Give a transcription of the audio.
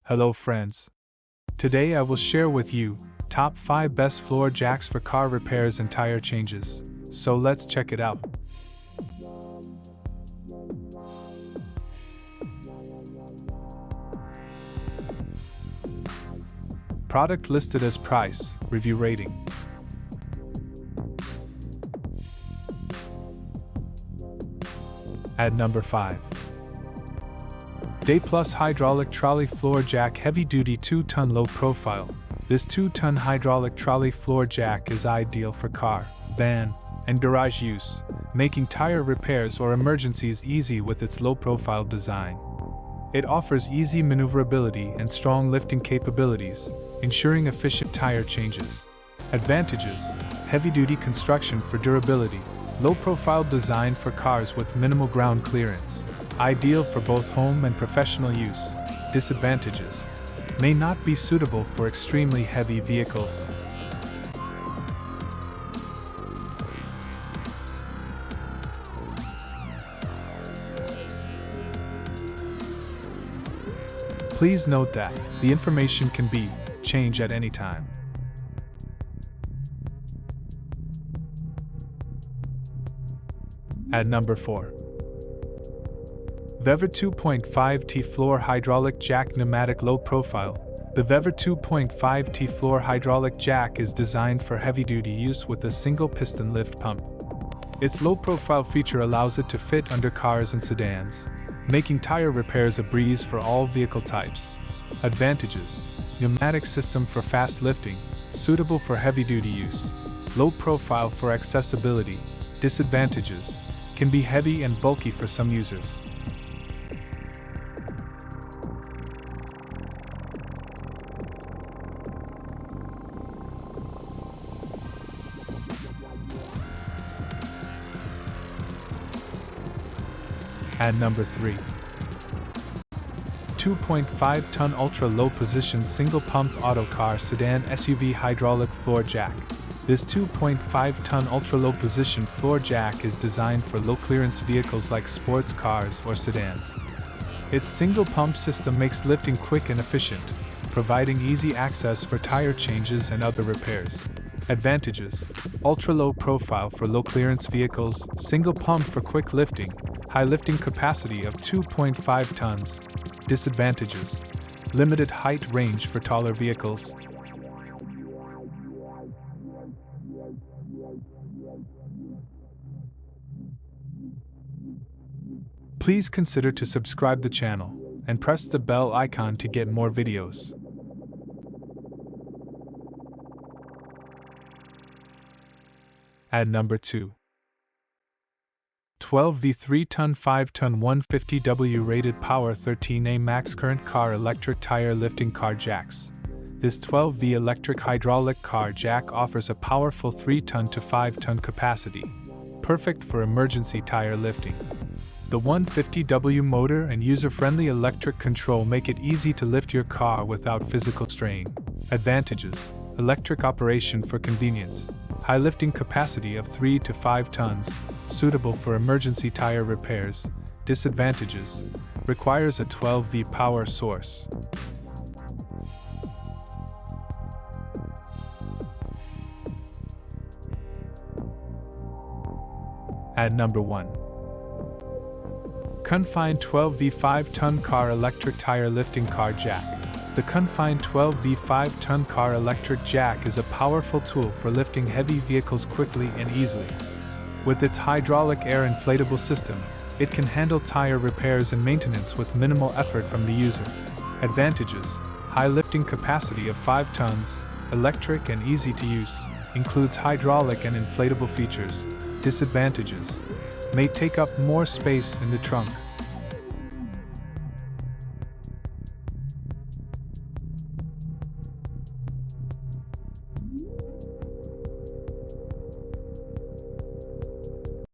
Hello friends. Today I will share with you top 5 best floor jacks for car repairs and tire changes. So let's check it out. Product listed as price, review rating. At number 5. DayPlus Hydraulic Trolley Floor Jack Heavy-Duty 2-Ton Low Profile. This 2-ton hydraulic trolley floor jack is ideal for car, van, and garage use, making tire repairs or emergencies easy with its low-profile design. It offers easy maneuverability and strong lifting capabilities, ensuring efficient tire changes. Advantages: heavy-duty construction for durability, low-profile design for cars with minimal ground clearance. Ideal for both home and professional use. Disadvantages: may not be suitable for extremely heavy vehicles. Please note that the information can be changed at any time. At number 4. VEVOR 2.5T Floor Hydraulic Jack Pneumatic Low Profile. The VEVOR 2.5T Floor Hydraulic Jack is designed for heavy-duty use with a single piston lift pump. Its low-profile feature allows it to fit under cars and sedans, making tire repairs a breeze for all vehicle types. Advantages: pneumatic system for fast lifting, suitable for heavy-duty use. Low profile for accessibility. Disadvantages: can be heavy and bulky for some users. At number 3. 2.5-ton ultra-low position single-pump autocar sedan SUV hydraulic floor jack. This 2.5-ton ultra-low position floor jack is designed for low-clearance vehicles like sports cars or sedans. Its single-pump system makes lifting quick and efficient, providing easy access for tire changes and other repairs. Advantages: ultra-low profile for low-clearance vehicles, single pump for quick lifting, high lifting capacity of 2.5 tons. Disadvantages: limited height range for taller vehicles. Please consider to subscribe the channel and press the bell icon to get more videos. At number 2. 12V 3-ton 5-ton 150W rated power 13A max current car electric tire lifting car jacks. This 12V electric hydraulic car jack offers a powerful 3-ton to 5-ton capacity, perfect for emergency tire lifting. The 150W motor and user-friendly electric control make it easy to lift your car without physical strain. Advantages: electric operation for convenience. High lifting capacity of 3 to 5 tons, suitable for emergency tire repairs. Disadvantages: requires a 12V power source. At number 1. Confined 12V 5-ton car electric tire lifting car jack. The Confined 12V 5-ton car electric jack is a powerful tool for lifting heavy vehicles quickly and easily. With its hydraulic air inflatable system, it can handle tire repairs and maintenance with minimal effort from the user. Advantages: high lifting capacity of 5 tons, electric and easy to use, includes hydraulic and inflatable features. Disadvantages: may take up more space in the trunk.